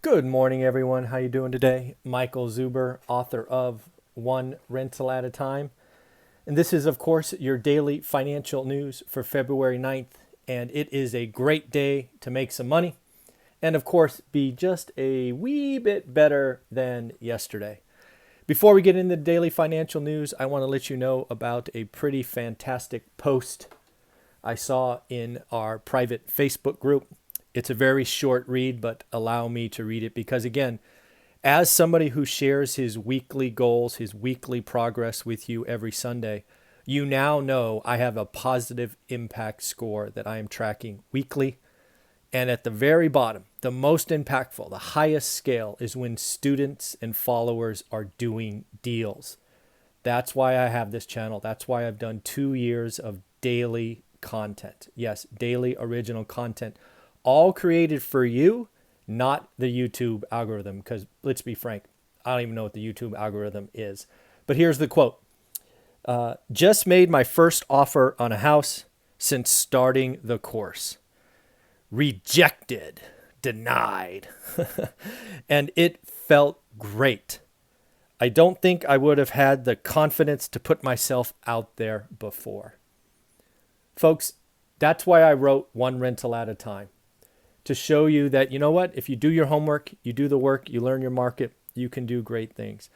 Good morning, everyone. How you doing today? Michael Zuber, author of One Rental at a Time. And this is, of course, your daily financial news for February 9th. And it is a great day to make some money and, of course, be just a wee bit better than yesterday. Before we get into the daily financial news, I want to let you know about a pretty fantastic post I saw in our private Facebook group. It's a very short read, but allow me to read it because, again, as somebody who shares his weekly goals, his weekly progress with you every Sunday, you now know I have a positive impact score that I am tracking weekly. And at the very bottom, the most impactful, the highest scale is when students and followers are doing deals. That's why I have this channel. That's why I've done 2 years of daily content. Yes, daily original content, all created for you, not the YouTube algorithm. Because let's be frank, I don't even know what the YouTube algorithm is. But here's the quote. Just made my first offer on a house since starting the course. Rejected, denied. And it felt great. I don't think I would have had the confidence to put myself out there before. Folks, that's why I wrote One Rental at a Time. To show you that, you know what, if you do your homework, you do the work, you learn your market, you can do great things.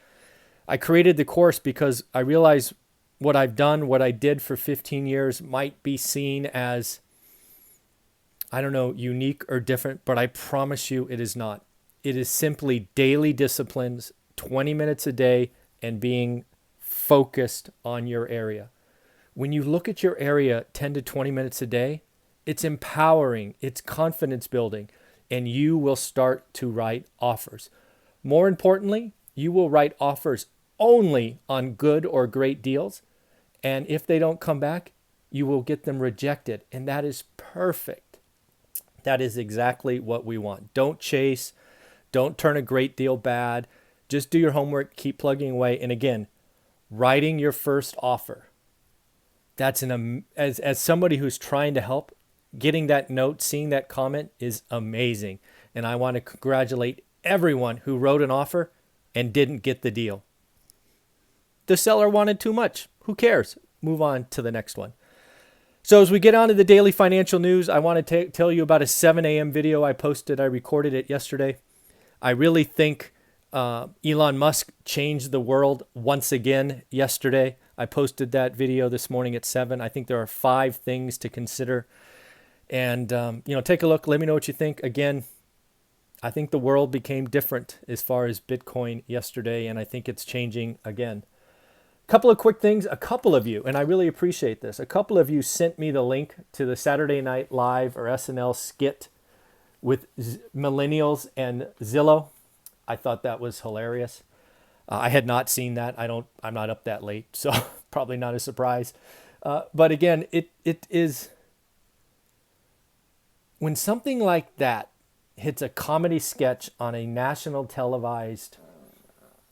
I created the course because I realized what I've done, what I did for 15 years might be seen as, I don't know, unique or different, but I promise you it is not. It is simply daily disciplines, 20 minutes a day, and being focused on your area. When you look at your area 10 to 20 minutes a day, it's empowering, it's confidence building, and you will start to write offers. More importantly, you will write offers only on good or great deals. And if they don't come back, you will get them rejected. And that is perfect. That is exactly what we want. Don't chase. Don't turn a great deal bad. Just do your homework, keep plugging away. And again, writing your first offer. That's as somebody who's trying to help, getting that note, seeing that comment is amazing. And I want to congratulate everyone who wrote an offer and didn't get the deal. The seller wanted too much. Who cares? Move on to the next one. So as we get on to the daily financial news, I want to tell you about a 7 a.m. video I posted. I recorded it yesterday. I really think Elon Musk changed the world once again yesterday. I posted that video this morning at 7. I think there are 5 things to consider. And, take a look. Let me know what you think. Again, I think the world became different as far as Bitcoin yesterday, and I think it's changing again. A couple of quick things. A couple of you, and I really appreciate this, a couple of you sent me the link to the Saturday Night Live or SNL skit with Millennials and Zillow. I thought that was hilarious. I had not seen that. I'm not up that late, so probably not a surprise. But again, it is... When something like that hits a comedy sketch on a national televised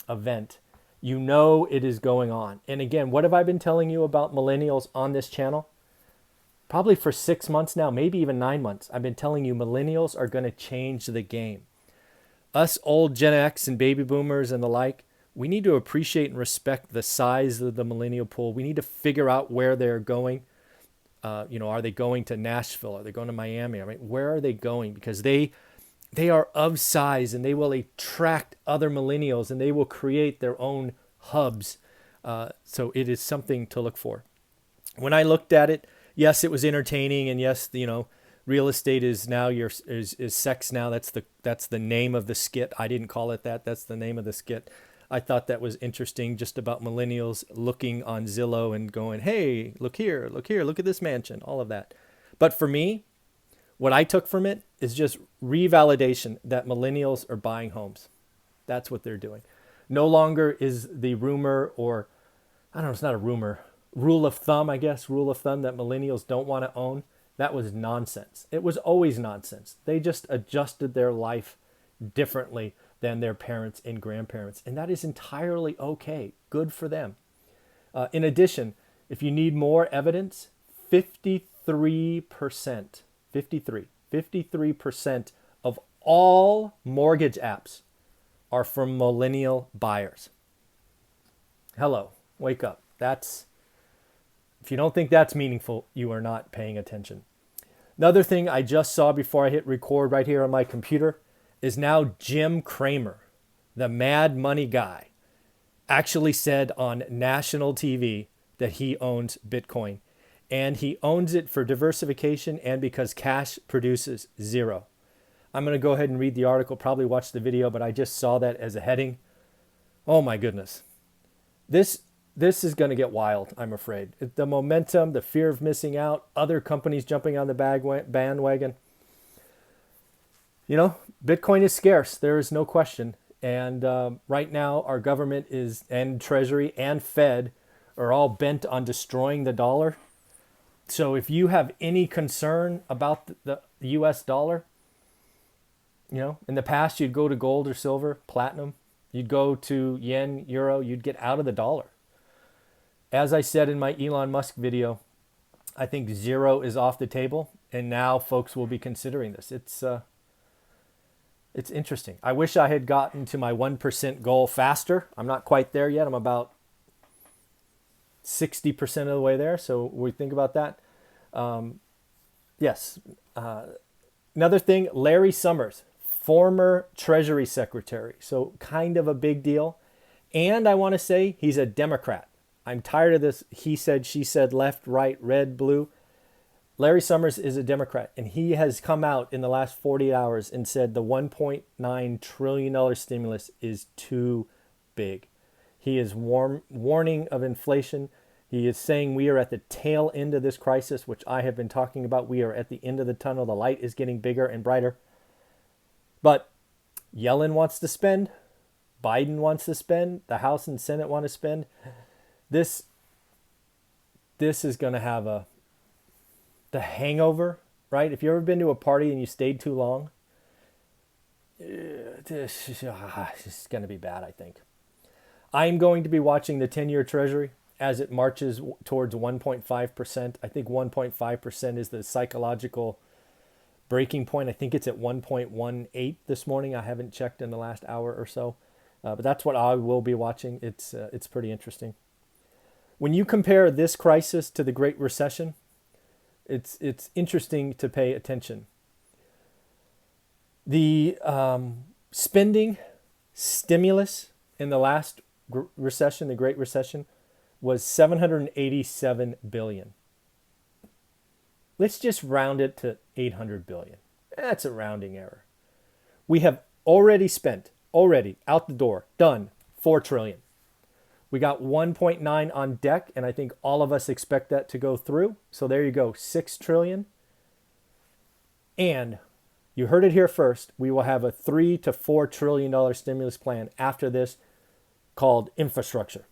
event, you know it is going on. And again, what have I been telling you about millennials on this channel? Probably for 6 months now, maybe even 9 months. I've been telling you millennials are going to change the game. Us old Gen X and baby boomers and the like, we need to appreciate and respect the size of the millennial pool. We need to figure out where they're going. Are they going to Nashville? Are they going to Miami? I mean, where are they going? Because they are of size and they will attract other millennials and they will create their own hubs. So it is something to look for. When I looked at it, yes, it was entertaining, and yes, real estate is now is sex now. That's the name of the skit. I didn't call it that. That's the name of the skit. I thought that was interesting, just about millennials looking on Zillow and going, hey, look here, look at this mansion, all of that. But for me, what I took from it is just revalidation that millennials are buying homes. That's what they're doing. No longer is the rumor, or I don't know, it's not a rumor, rule of thumb that millennials don't want to own. That was nonsense. It was always nonsense. They just adjusted their life differently than their parents and grandparents. And that is entirely okay. Good for them. In addition, if you need more evidence, 53% of all mortgage apps are for millennial buyers. Hello, wake up. If you don't think that's meaningful, you are not paying attention. Another thing I just saw before I hit record right here on my computer is now Jim Cramer, the Mad Money guy, actually said on national TV that he owns Bitcoin. And he owns it for diversification and because cash produces zero. I'm going to go ahead and read the article, probably watch the video, but I just saw that as a heading. Oh my goodness. This is going to get wild, I'm afraid. The momentum, the fear of missing out, other companies jumping on the bandwagon. You know, Bitcoin is scarce. There is no question. And right now, our government and Treasury and Fed are all bent on destroying the dollar. So if you have any concern about the US dollar, you know, in the past, you'd go to gold or silver, platinum. You'd go to yen, euro. You'd get out of the dollar. As I said in my Elon Musk video, I think zero is off the table. And now folks will be considering this. It's interesting. I wish I had gotten to my 1% goal faster. I'm not quite there yet. I'm about 60% of the way there. So we think about that. Yes. Another thing, Larry Summers, former Treasury Secretary. So kind of a big deal. And I want to say he's a Democrat. I'm tired of this. He said, she said, left, right, red, blue. Larry Summers is a Democrat, and he has come out in the last 48 hours and said the $1.9 trillion stimulus is too big. He is warning of inflation. He is saying we are at the tail end of this crisis, which I have been talking about. We are at the end of the tunnel. The light is getting bigger and brighter. But Yellen wants to spend. Biden wants to spend. The House and Senate want to spend. This is going to have the hangover, right? If you've ever been to a party and you stayed too long, this is going to be bad, I think. I'm going to be watching the 10-year Treasury as it marches towards 1.5%. I think 1.5% is the psychological breaking point. I think it's at 1.18 this morning. I haven't checked in the last hour or so, but that's what I will be watching. It's pretty interesting. When you compare this crisis to the Great Recession, it's interesting to pay attention. The spending stimulus in the last recession, the Great Recession, was $787 billion. Let's just round it to $800 billion. That's a rounding error. We have already spent, out the door, done, $4 trillion. We got 1.9 on deck, and I think all of us expect that to go through. So there you go, $6 trillion. And you heard it here first. We will have a $3 to $4 trillion stimulus plan after this called infrastructure.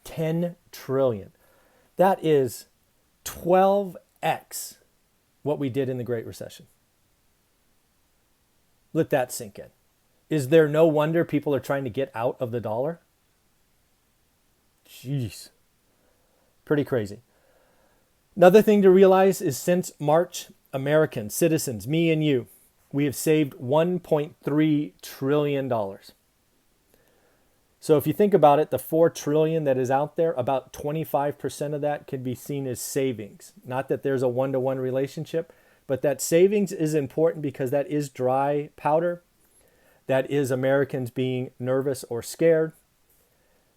10 trillion. That is 12x what we did in the Great Recession. Let that sink in. Is there no wonder people are trying to get out of the dollar? Jeez. Pretty crazy. Another thing to realize is since March, Americans, citizens, me and you, we have saved $1.3 trillion. So if you think about it, the $4 trillion that is out there, about 25% of that can be seen as savings. Not that there's a one-to-one relationship, but that savings is important because that is dry powder. That is Americans being nervous or scared.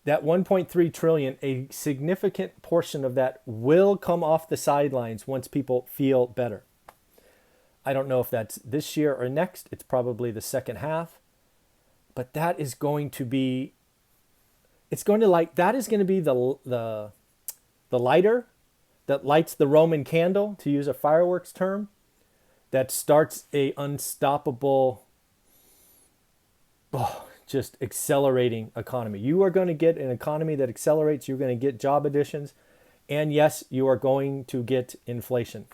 That 1.3 trillion, a significant portion of that will come off the sidelines once people feel better. I don't know if that's this year or next. It's probably the second half. But that is going to be, that is going to be the lighter that lights the Roman candle, to use a fireworks term, that starts a unstoppable, just accelerating economy. You are going to get an economy that accelerates. You're going to get job additions. And yes, you are going to get inflation.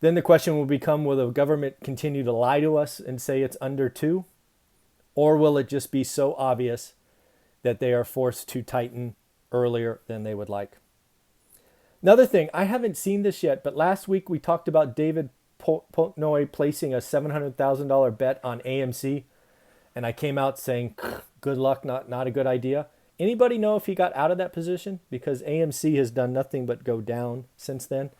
Then the question will become, will the government continue to lie to us and say it's under 2? Or will it just be so obvious that they are forced to tighten earlier than they would like? Another thing, I haven't seen this yet, but last week we talked about David Portnoy placing a $700,000 bet on AMC, and I came out saying, good luck, not a good idea. Anybody know if he got out of that position? Because AMC has done nothing but go down since then.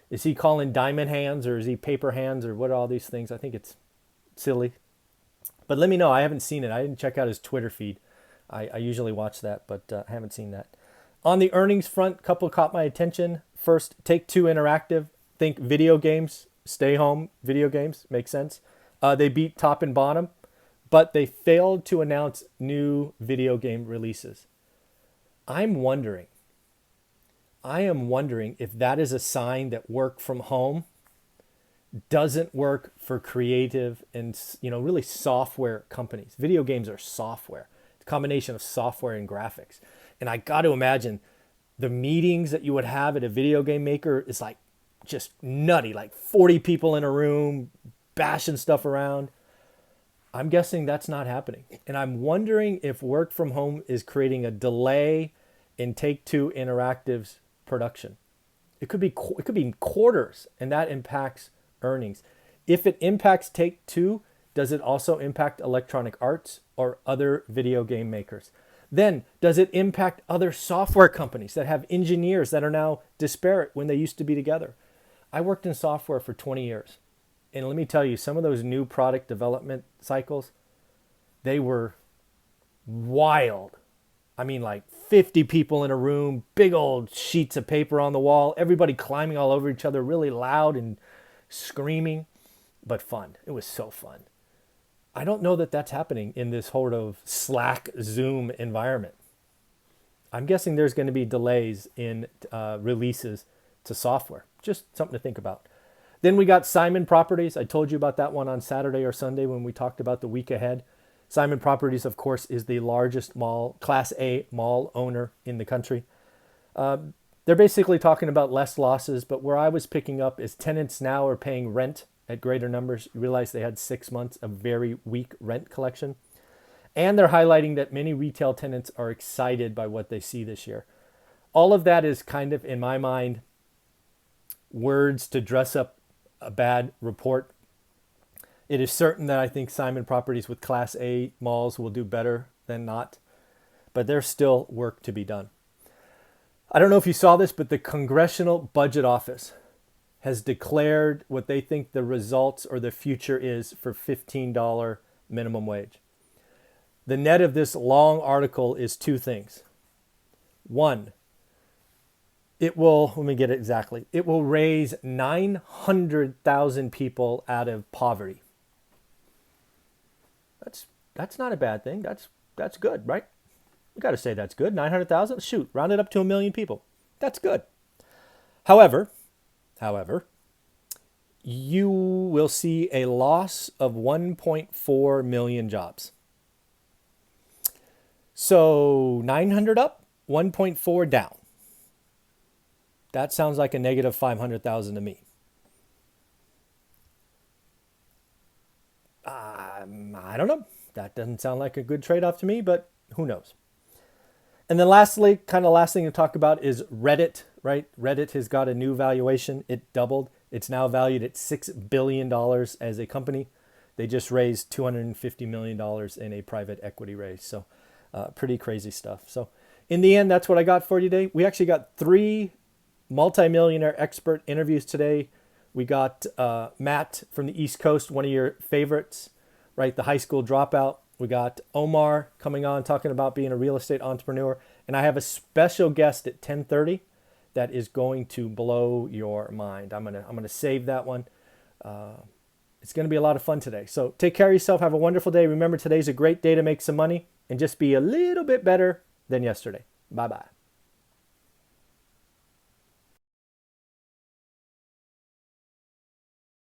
Is he calling diamond hands, or is he paper hands, or what are all these things? I think it's silly. But let me know. I haven't seen it. I didn't check out his Twitter feed. I usually watch that, but I haven't seen that. On the earnings front, couple caught my attention. First, Take-Two Interactive. Think video games, stay home, video games, makes sense. They beat top and bottom, but they failed to announce new video game releases. I am wondering if that is a sign that work from home doesn't work for creative and, really software companies. Video games are software. It's a combination of software and graphics. And I got to imagine the meetings that you would have at a video game maker is like just nutty, like 40 people in a room bashing stuff around. I'm guessing that's not happening. And I'm wondering if work from home is creating a delay in Take-Two Interactive's production. It could be quarters, and that impacts earnings. If it impacts Take-Two, does it also impact Electronic Arts or other video game makers? Then, does it impact other software companies that have engineers that are now disparate when they used to be together? I worked in software for 20 years. And let me tell you, some of those new product development cycles, they were wild. I mean, like 50 people in a room, big old sheets of paper on the wall, everybody climbing all over each other, really loud and screaming, but fun. It was so fun. I don't know that that's happening in this sort of Slack Zoom environment. I'm guessing there's going to be delays in releases to software. Just something to think about. Then we got Simon Properties. I told you about that one on Saturday or Sunday when we talked about the week ahead. Simon Properties, of course, is the largest Class A mall owner in the country. They're basically talking about less losses, but where I was picking up is tenants now are paying rent at greater numbers. You realize they had 6 months of very weak rent collection. And they're highlighting that many retail tenants are excited by what they see this year. All of that is kind of, in my mind, words to dress up a bad report. It is certain that I think Simon Properties with Class A malls will do better than not, but there's still work to be done. I don't know if you saw this, but the Congressional Budget Office has declared what they think the results or the future is for $15 minimum wage. The net of this long article is two things. One, it will raise 900,000 people out of poverty. That's not a bad thing. That's good, right? You got to say that's good. 900,000? Shoot, round it up to 1 million people. That's good. However, you will see a loss of 1.4 million jobs. So 900 up, 1.4 down. That sounds like a negative 500,000 to me. I don't know. That doesn't sound like a good trade-off to me, but who knows? And then lastly, last thing to talk about is Reddit, right? Reddit has got a new valuation. It doubled. It's now valued at $6 billion as a company. They just raised $250 million in a private equity raise. So pretty crazy stuff. So in the end, that's what I got for you today. We actually got 3 multimillionaire expert interviews today. We got Matt from the East Coast, one of your favorites, right? The high school dropout. We got Omar coming on talking about being a real estate entrepreneur. And I have a special guest at 10:30 that is going to blow your mind. I'm gonna save that one. It's going to be a lot of fun today. So take care of yourself. Have a wonderful day. Remember, today's a great day to make some money and just be a little bit better than yesterday. Bye-bye.